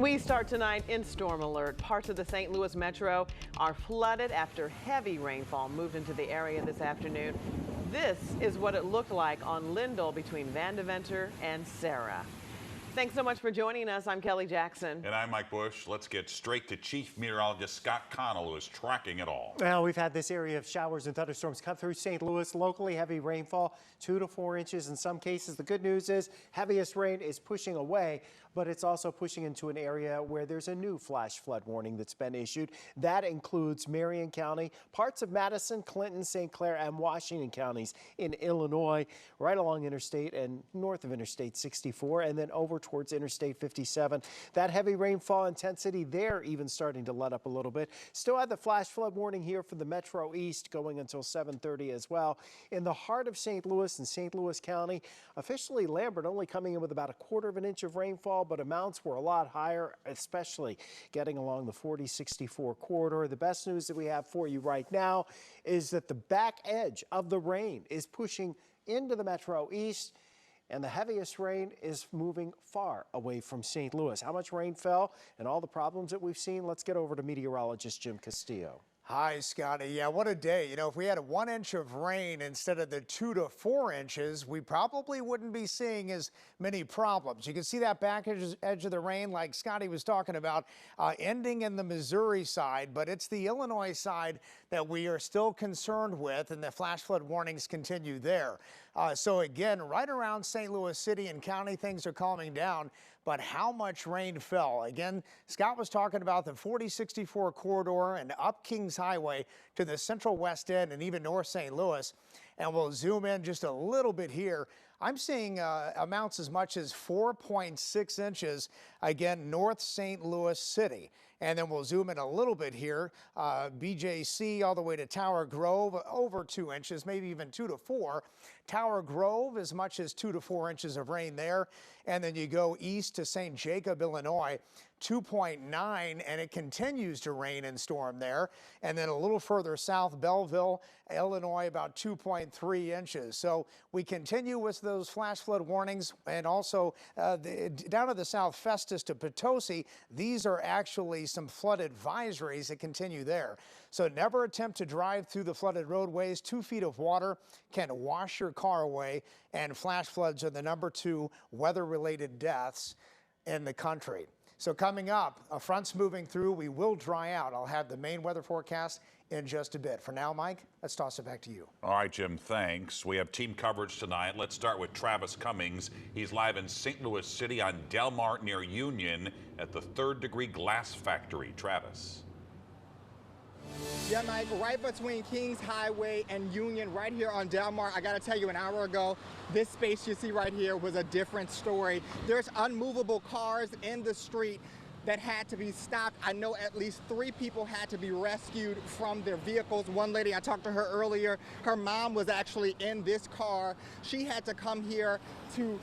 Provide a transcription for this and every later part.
We start tonight in storm alert. Parts of the St. Louis metro are flooded after heavy rainfall moved into the area this afternoon. This is what it looked like on Lindell between Vandeventer and Sarah. Thanks so much for joining us. I'm Kelly Jackson. And I'm Mike Bush. Let's get straight to Chief Meteorologist Scott Connell, who is tracking it all. Well, we've had this area of showers and thunderstorms cut through St. Louis. Locally heavy rainfall, 2 to 4 inches in some cases. The good news is heaviest rain is pushing away, but it's also pushing into an area where there's a new flash flood warning that's been issued. That includes Marion County, parts of Madison, Clinton, St. Clair, and Washington counties in Illinois, right along Interstate and north of Interstate 64, and then over towards Interstate 57. That heavy rainfall intensity there even starting to let up a little bit. Still had the flash flood warning here for the Metro East going until 7:30 as well. In the heart of St. Louis and St. Louis County, officially Lambert only coming in with about 1/4 inch of rainfall, but amounts were a lot higher, especially getting along the 40-64 corridor. The best news that we have for you right now is that the back edge of the rain is pushing into the Metro East, and the heaviest rain is moving far away from St. Louis. How much rain fell and all the problems that we've seen? Let's get over to meteorologist Jim Castillo. Hi, Scotty. Yeah, what a day. You know, if we had 1 inch of rain instead of the 2 to 4 inches, we probably wouldn't be seeing as many problems. You can see that back edge of the rain, like Scotty was talking about, ending in the Missouri side, but it's the Illinois side that we are still concerned with, and the flash flood warnings continue there. So again, right around St. Louis City and County, things are calming down. But how much rain fell? Again, Scott was talking about the 40-64 corridor and up Kings Highway to the central west end and even north St. Louis. And we'll zoom in just a little bit here. I'm seeing amounts as much as 4.6 inches, again, north St. Louis City. And then we'll zoom in a little bit here, BJC all the way to Tower Grove, over 2 inches, maybe even 2 to 4. Tower Grove, as much as 2 to 4 inches of rain there. And then you go east to St. Jacob, Illinois, 2.9, and it continues to rain and storm there. And then a little further south, Belleville, Illinois, about 2.3 inches. So we continue with those flash flood warnings, and also down to the south, Festus to Potosi, these are actually some flood advisories that continue there. So never attempt to drive through the flooded roadways. 2 feet of water can wash your car away, and flash floods are the #2 weather-related deaths in the country. So coming up, a front's moving through. We will dry out. I'll have the main weather forecast in just a bit. For now, Mike, let's toss it back to you. All right, Jim, thanks. We have team coverage tonight. Let's start with Travis Cummings. He's live in St. Louis City on Delmar near Union at the 3rd Degree Glass Factory. Travis. Yeah, Mike, right between Kings Highway and Union, right here on Delmar. I got to tell you, an hour ago, this space you see right here was a different story. There's unmovable cars in the street that had to be stopped. I know at least 3 people had to be rescued from their vehicles. One lady, I talked to her earlier, her mom was actually in this car. She had to come here to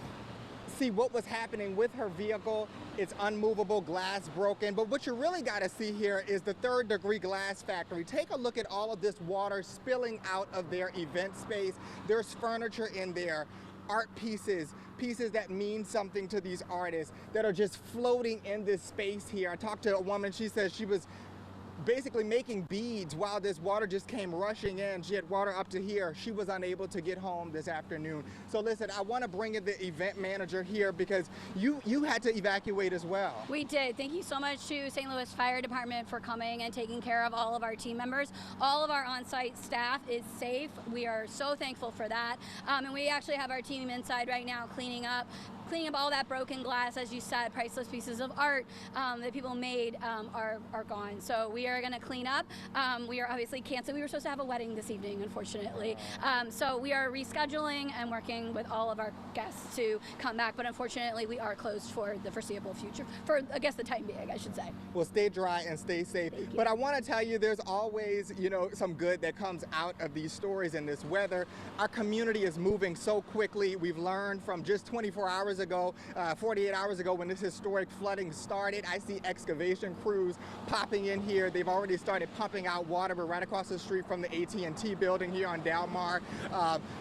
see what was happening with her vehicle. It's unmovable, glass broken. But what you really got to see here is the 3rd Degree Glass Factory. Take a look at all of this water spilling out of their event space. There's furniture in there, art pieces, pieces that mean something to these artists that are just floating in this space here. I talked to a woman, she says she was basically making beads while this water just came rushing in. She had water up to here. She was unable to get home this afternoon. So listen, I want to bring in the event manager here because you had to evacuate as well. We did. Thank you so much to St. Louis Fire Department for coming and taking care of all of our team members. All of our on-site staff is safe. We are so thankful for that. And we actually have our team inside right now cleaning up all that broken glass. As you said, priceless pieces of art that people made are gone. So we are going to clean up. We are obviously canceling. We were supposed to have a wedding this evening, unfortunately. So we are rescheduling and working with all of our guests to come back. But unfortunately, we are closed for the foreseeable future, for I guess the time being, I should say. Well, stay dry and stay safe. But I want to tell you, there's always, some good that comes out of these stories and this weather. Our community is moving so quickly. We've learned from just 24 hours ago, 48 hours ago when this historic flooding started. I see excavation crews popping in here. They've already started pumping out water. We're right across the street from the AT&T building here on Del Mar.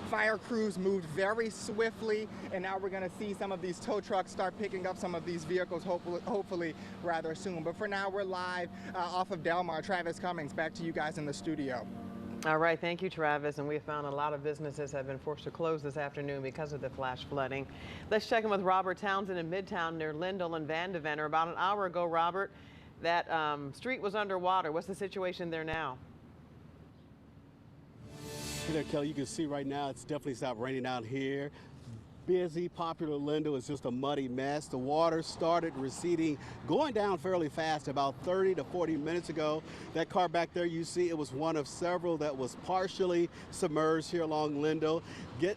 Fire crews moved very swiftly, and now we're going to see some of these tow trucks start picking up some of these vehicles, hopefully rather soon. But for now, we're live off of Del Mar. Travis Cummings, back to you guys in the studio. All right, thank you, Travis. And we have found a lot of businesses have been forced to close this afternoon because of the flash flooding. Let's check in with Robert Townsend in Midtown near Lindell and Vandeventer. About an hour ago, Robert, that street was underwater. What's the situation there now? Hey there, Kelly. You can see right now it's definitely stopped raining out here. Busy, popular Lindell is just a muddy mess. The water started receding, going down fairly fast about 30 to 40 minutes ago. That car back there you see, it was one of several that was partially submerged here along Lindell.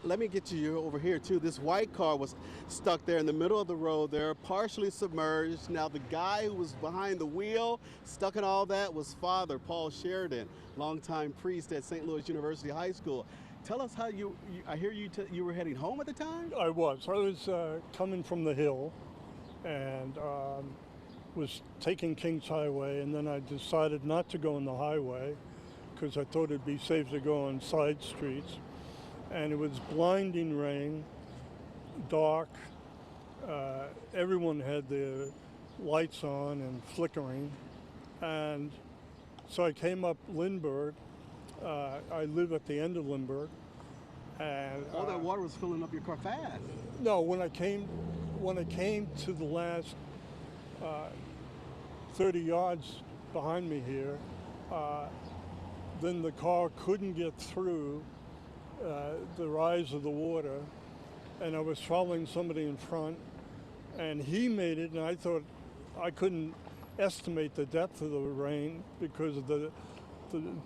Let me get you over here too. This white car was stuck there in the middle of the road there, partially submerged. Now the guy who was behind the wheel, stuck in all that, was Father Paul Sheridan, longtime priest at St. Louis University High School. Tell us how I hear you were heading home at the time? I was coming from the hill and was taking Kings Highway, and then I decided not to go on the highway because I thought it'd be safe to go on side streets. And it was blinding rain, dark. Everyone had their lights on and flickering. And so I came up Lindbergh. I live at the end of Lindbergh, and all that water was filling up your car fast. No, when I came to the last 30 yards behind me here, then the car couldn't get through the rise of the water, and I was following somebody in front, and he made it, and I thought I couldn't estimate the depth of the rain because of the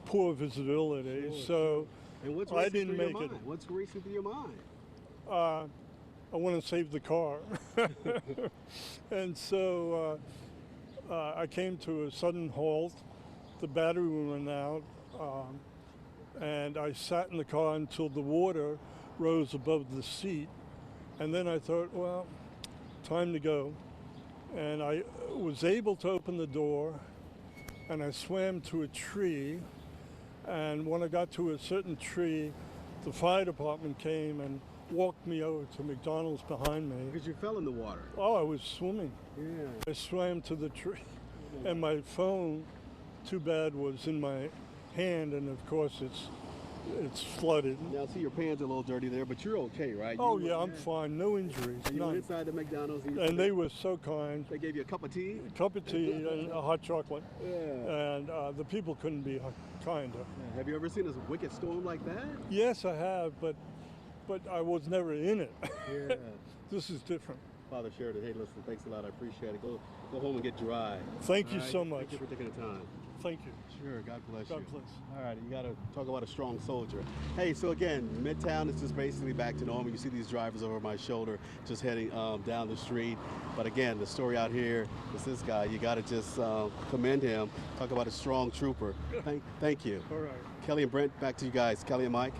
poor visibility. Sure. So and what's I didn't make it. What's racing through your mind? I want to save the car. And so I came to a sudden halt. The battery went out, and I sat in the car until the water rose above the seat. And then I thought, well, time to go. And I was able to open the door, and I swam to a tree, and when I got to a certain tree, the fire department came and walked me over to McDonald's behind me. Because you fell in the water. Oh, I was swimming. Yeah. I swam to the tree, and my phone, too bad, was in my hand, and of course it's flooded. Now, see, your pants are a little dirty there, but you're okay, right? Oh, yeah, I'm fine. No injuries. And you went inside the McDonald's. And they were so kind. They gave you a cup of tea? A cup of tea and a hot chocolate. Yeah. And the people couldn't be kinder. Yeah. Have you ever seen a wicked storm like that? Yes, I have, but I was never in it. Yeah. This is different. Father Sheridan, hey, listen, thanks a lot. I appreciate it. Go home and get dry. Thank you so much. Thank you for taking the time. Thank you. Sure, God bless you. God bless. All right, you got to talk about a strong soldier. Hey, so again, Midtown is just basically back to normal. You see these drivers over my shoulder just heading down the street. But again, the story out here is this guy. You got to just commend him. Talk about a strong trooper. Thank you. All right. Kelly and Brent, back to you guys. Kelly and Mike.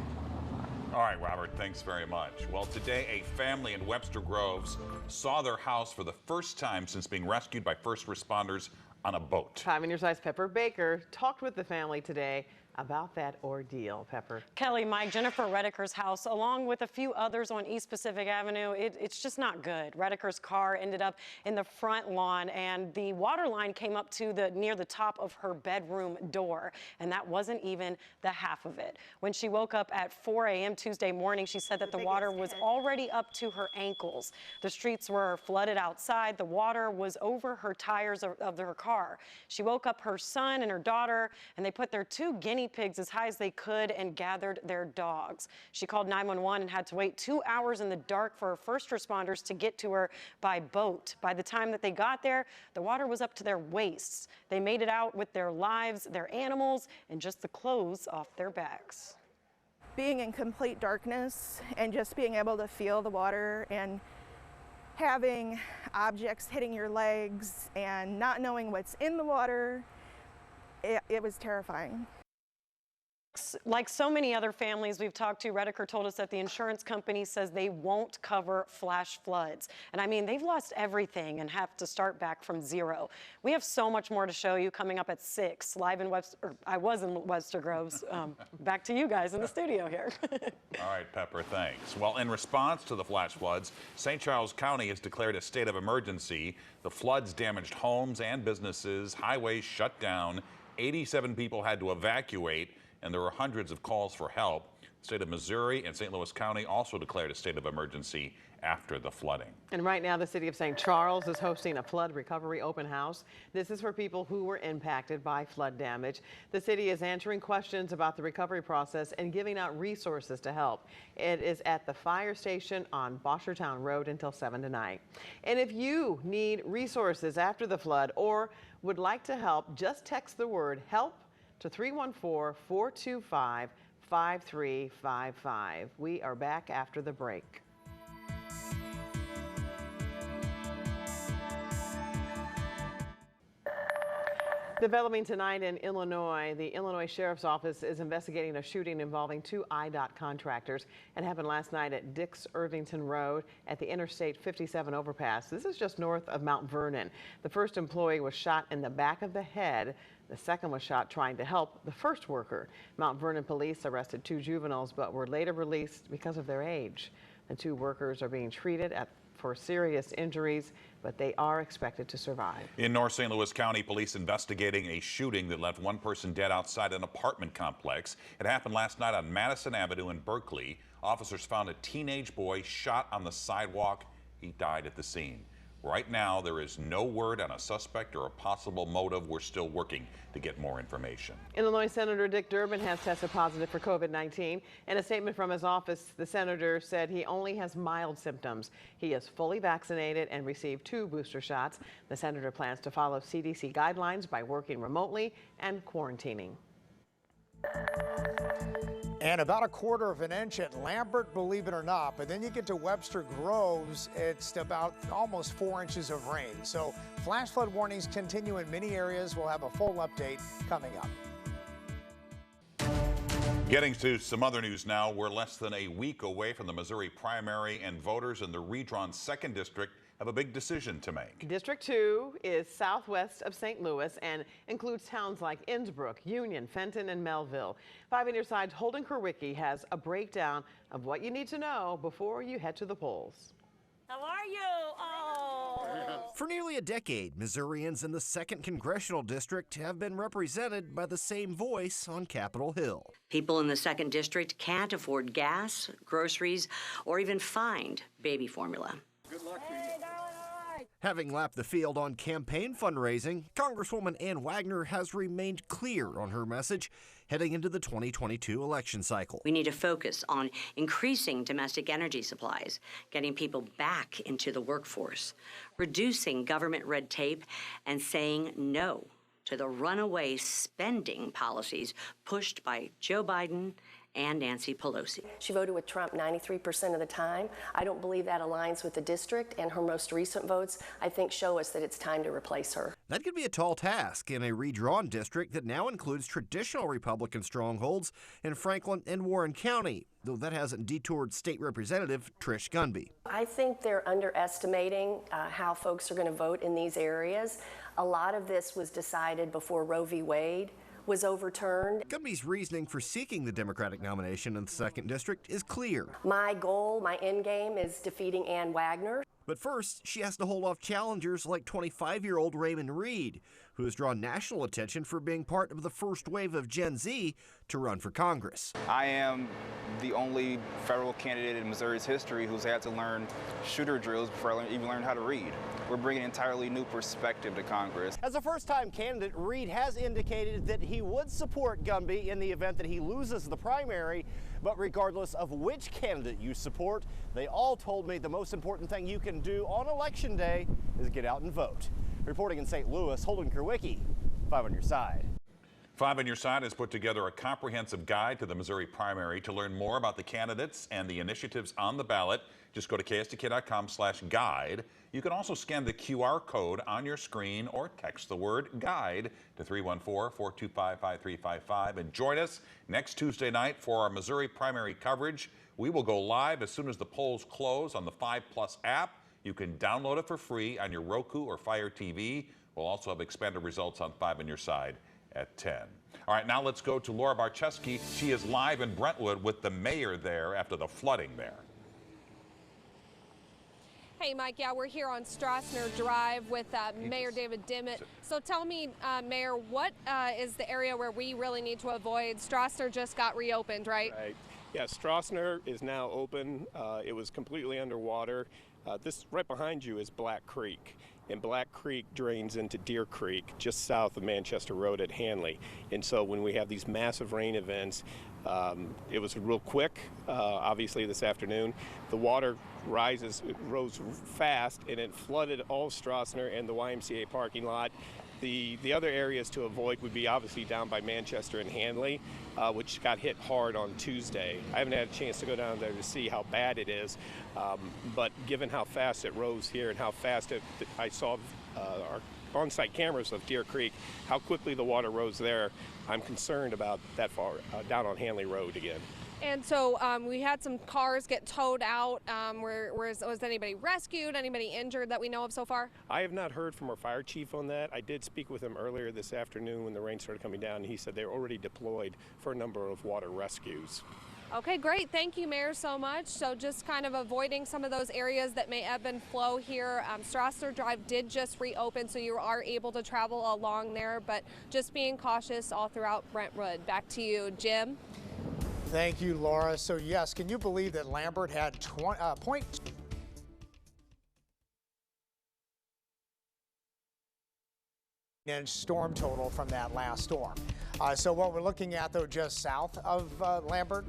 All right, Robert, thanks very much. Well, today a family in Webster Groves saw their house for the first time since being rescued by first responders on a boat. 5 News' Pepper Baker talked with the family today about that ordeal. Pepper. Kelly, Mike, Jennifer Redeker's house, along with a few others on East Pacific Avenue, it's just not good. Redeker's car ended up in the front lawn, and the water line came up to near the top of her bedroom door, and that wasn't even the half of it. When she woke up at 4 a.m. Tuesday morning, she said that the water was already up to her ankles. The streets were flooded outside. The water was over her tires of her car. She woke up her son and her daughter, and they put their 2 guinea pigs as high as they could and gathered their dogs. She called 911 and had to wait 2 hours in the dark for first responders to get to her by boat. By the time that they got there, the water was up to their waists. They made it out with their lives, their animals, and just the clothes off their backs. Being in complete darkness and just being able to feel the water and having objects hitting your legs and not knowing what's in the water, it was terrifying. Like so many other families we've talked to, Redeker told us that the insurance company says they won't cover flash floods. And I mean, they've lost everything and have to start back from zero. We have so much more to show you coming up at 6, live in Webster, I was in Webster Groves. Back to you guys in the studio here. All right, Pepper, thanks. Well, in response to the flash floods, St. Charles County has declared a state of emergency. The floods damaged homes and businesses, highways shut down, 87 people had to evacuate, and there were hundreds of calls for help. The state of Missouri and St. Louis County also declared a state of emergency after the flooding. And right now, the city of St. Charles is hosting a flood recovery open house. This is for people who were impacted by flood damage. The city is answering questions about the recovery process and giving out resources to help. It is at the fire station on Boshertown Road until 7 tonight. And if you need resources after the flood or would like to help, just text the word HELP to 314-425-5355. We are back after the break. Developing tonight in Illinois, the Illinois Sheriff's Office is investigating a shooting involving 2 IDOT contractors. It happened last night at Dix Irvington Road at the Interstate 57 overpass. This is just north of Mount Vernon. The first employee was shot in the back of the head. The second was shot trying to help the first worker. Mount Vernon police arrested 2 juveniles but were later released because of their age. The 2 workers are being treated for serious injuries, but they are expected to survive. In North St. Louis County, police investigating a shooting that left 1 person dead outside an apartment complex. It happened last night on Madison Avenue in Berkeley. Officers found a teenage boy shot on the sidewalk. He died at the scene. Right now, there is no word on a suspect or a possible motive. We're still working to get more information. Illinois Senator Dick Durbin has tested positive for COVID-19. In a statement from his office, the senator said he only has mild symptoms. He is fully vaccinated and received 2 booster shots. The senator plans to follow CDC guidelines by working remotely and quarantining. And about 1/4 inch at Lambert, believe it or not. But then you get to Webster Groves, it's about almost 4 inches of rain. So flash flood warnings continue in many areas. We'll have a full update coming up. Getting to some other news now. We're less than a week away from the Missouri primary, and voters in the redrawn 2nd District have a big decision to make. District 2 is southwest of St. Louis and includes towns like Innsbrook, Union, Fenton, and Melville. 5 on your side's Holden Kerwicki has a breakdown of what you need to know before you head to the polls. How are you? Oh. For nearly a decade, Missourians in the 2nd Congressional District have been represented by the same voice on Capitol Hill. People in the 2nd District can't afford gas, groceries, or even find baby formula. Good luck to you. Having lapped the field on campaign fundraising, Congresswoman Ann Wagner has remained clear on her message heading into the 2022 election cycle. We need to focus on increasing domestic energy supplies, getting people back into the workforce, reducing government red tape, and saying no to the runaway spending policies pushed by Joe Biden and Nancy Pelosi. She voted with Trump 93% of the time. I don't believe that aligns with the district, and her most recent votes, I think, show us that it's time to replace her. That could be a tall task in a redrawn district that now includes traditional Republican strongholds in Franklin and Warren County, though that hasn't detoured State Representative Trish Gunby. I think they're underestimating how folks are going to vote in these areas. A lot of this was decided before Roe v. Wade was overturned. Gunby's reasoning for seeking the Democratic nomination in the 2nd District is clear. My goal, my end game, is defeating Ann Wagner. But first, she has to hold off challengers like 25-year-old Raymond Reed, who has drawn national attention for being part of the first wave of Gen Z to run for Congress. I am the only federal candidate in Missouri's history who's had to learn shooter drills before I even learned how to read. We're bringing an entirely new perspective to Congress. As a first-time candidate, Reed has indicated that he would support Gunby in the event that he loses the primary. But regardless of which candidate you support, they all told me the most important thing you can do on Election Day is get out and vote. Reporting in St. Louis, Holden Kerwicki, 5 on your side. 5 on Your Side has put together a comprehensive guide to the Missouri primary. To learn more about the candidates and the initiatives on the ballot, just go to ksdk.com/guide. You can also scan the QR code on your screen or text the word guide to 314-425-5355 and join us next Tuesday night for our Missouri primary coverage. We will go live as soon as the polls close on the 5+ app. You can download it for free on your Roku or Fire TV. We'll also have expanded results on 5 on Your Side at 10. All right, now let's go to Laura Barczewski. She is live in Brentwood with the mayor there after the flooding there. Hey, Mike. Yeah, we're here on Strassner Drive with Mayor David Dimmitt. So tell me, Mayor, what is the area where we really need to avoid? Strassner just got reopened, right? Right. Yeah, Strassner is now open. It was completely underwater. This right behind you is Black Creek. And Black Creek drains into Deer Creek just south of Manchester Road at Hanley. And so when we have these massive rain events, it was real quick, obviously this afternoon. The water rose fast and it flooded all of Strassner and the YMCA parking lot. The other areas to avoid would be obviously down by Manchester and Hanley, which got hit hard on Tuesday. I haven't had a chance to go down there to see how bad it is, but given how fast it rose here and how fast I saw our on-site cameras of Deer Creek, how quickly the water rose there, I'm concerned about that far down on Hanley Road again. And so we had some cars get towed out. Was anybody rescued? Anybody injured that we know of so far? I have not heard from our fire chief on that. I did speak with him earlier this afternoon when the rain started coming down, and he said they're already deployed for a number of water rescues. Okay, great. Thank you, Mayor, so much. So just kind of avoiding some of those areas that may ebb and flow here. Strassner Drive did just reopen, so you are able to travel along there, but just being cautious all throughout Brentwood. Back to you, Jim. Thank you, Laura. So yes, can you believe that Lambert had inch storm total from that last storm. So what we're looking at, though, just south of Lambert,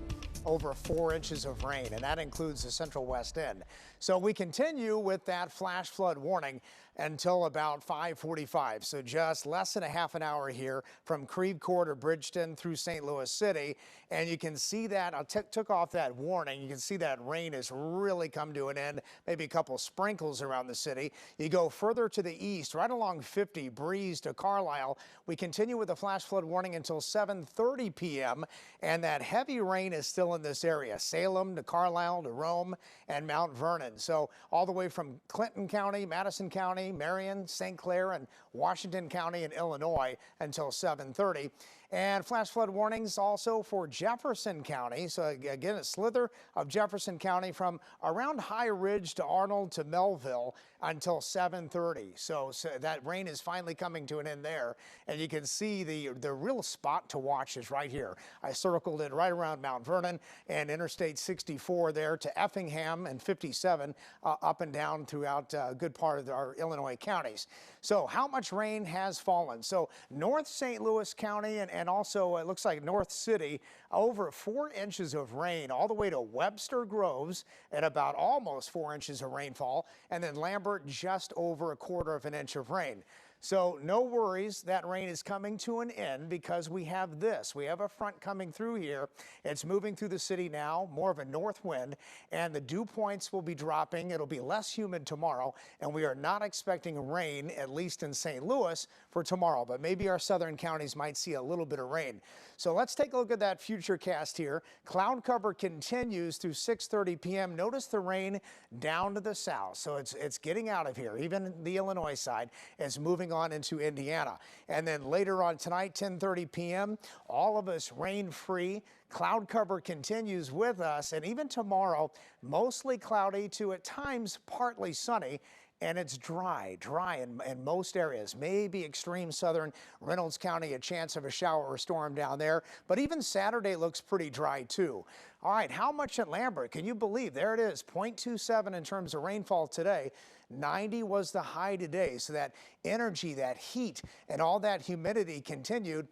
over 4 inches of rain, and that includes the central west end. So we continue with that flash flood warning until about 5:45. So just less than a half an hour here from Creve Coeur to Bridgeton through St. Louis City. And you can see that I took off that warning. You can see that rain has really come to an end, maybe a couple sprinkles around the city. You go further to the east, right along 50, Breeze to Carlisle. We continue with the flash flood warning until 7:30 p.m. And that heavy rain is still in this area, Salem to Carlisle to Rome and Mount Vernon. So all the way from Clinton County, Madison County, Marion, St. Clair, and Washington County in Illinois until 7:30. And flash flood warnings also for Jefferson County. So again, a slither of Jefferson County from around High Ridge to Arnold to Melville until 7:30. So that rain is finally coming to an end there. And you can see the real spot to watch is right here. I circled it right around Mount Vernon and Interstate 64 there to Effingham and 57 up and down throughout a good part of our Illinois counties. So how much rain has fallen? So North St. Louis County and also it looks like North City, over 4 inches of rain all the way to Webster Groves at about almost 4 inches of rainfall, and then Lambert just over 1/4 inch of rain. So no worries, that rain is coming to an end because we have this. We have a front coming through here. It's moving through the city now, more of a north wind, and the dew points will be dropping. It'll be less humid tomorrow, and we are not expecting rain, at least in St. Louis, for tomorrow, but maybe our southern counties might see a little bit of rain. So let's take a look at that future cast here. Cloud cover continues through 6:30 p.m. Notice the rain down to the south, so it's getting out of here. Even the Illinois side is moving on into Indiana. And then later on tonight, 10:30 p.m., all of us rain-free. Cloud cover continues with us, and even tomorrow, mostly cloudy to at times partly sunny. And it's dry in most areas. Maybe extreme southern Reynolds County, a chance of a shower or storm down there. But even Saturday looks pretty dry too. All right, how much at Lambert? Can you believe? There it is, 0.27 in terms of rainfall today. 90 was the high today. So that energy, that heat, and all that humidity continued.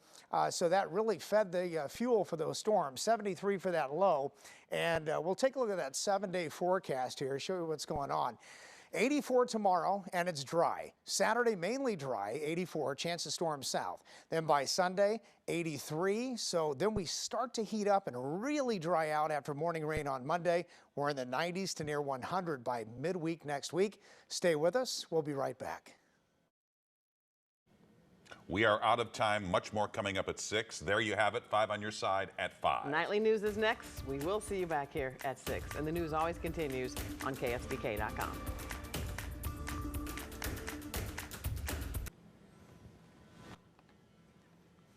So that really fed the fuel for those storms. 73 for that low. And we'll take a look at that 7-day forecast here, show you what's going on. 84 tomorrow, and it's dry. Saturday, mainly dry, 84, chance of storms south. Then by Sunday, 83. So then we start to heat up and really dry out after morning rain on Monday. We're in the 90s to near 100 by midweek next week. Stay with us. We'll be right back. We are out of time. Much more coming up at 6. There you have it. 5 on your side at 5. Nightly news is next. We will see you back here at 6. And the news always continues on KSBK.com.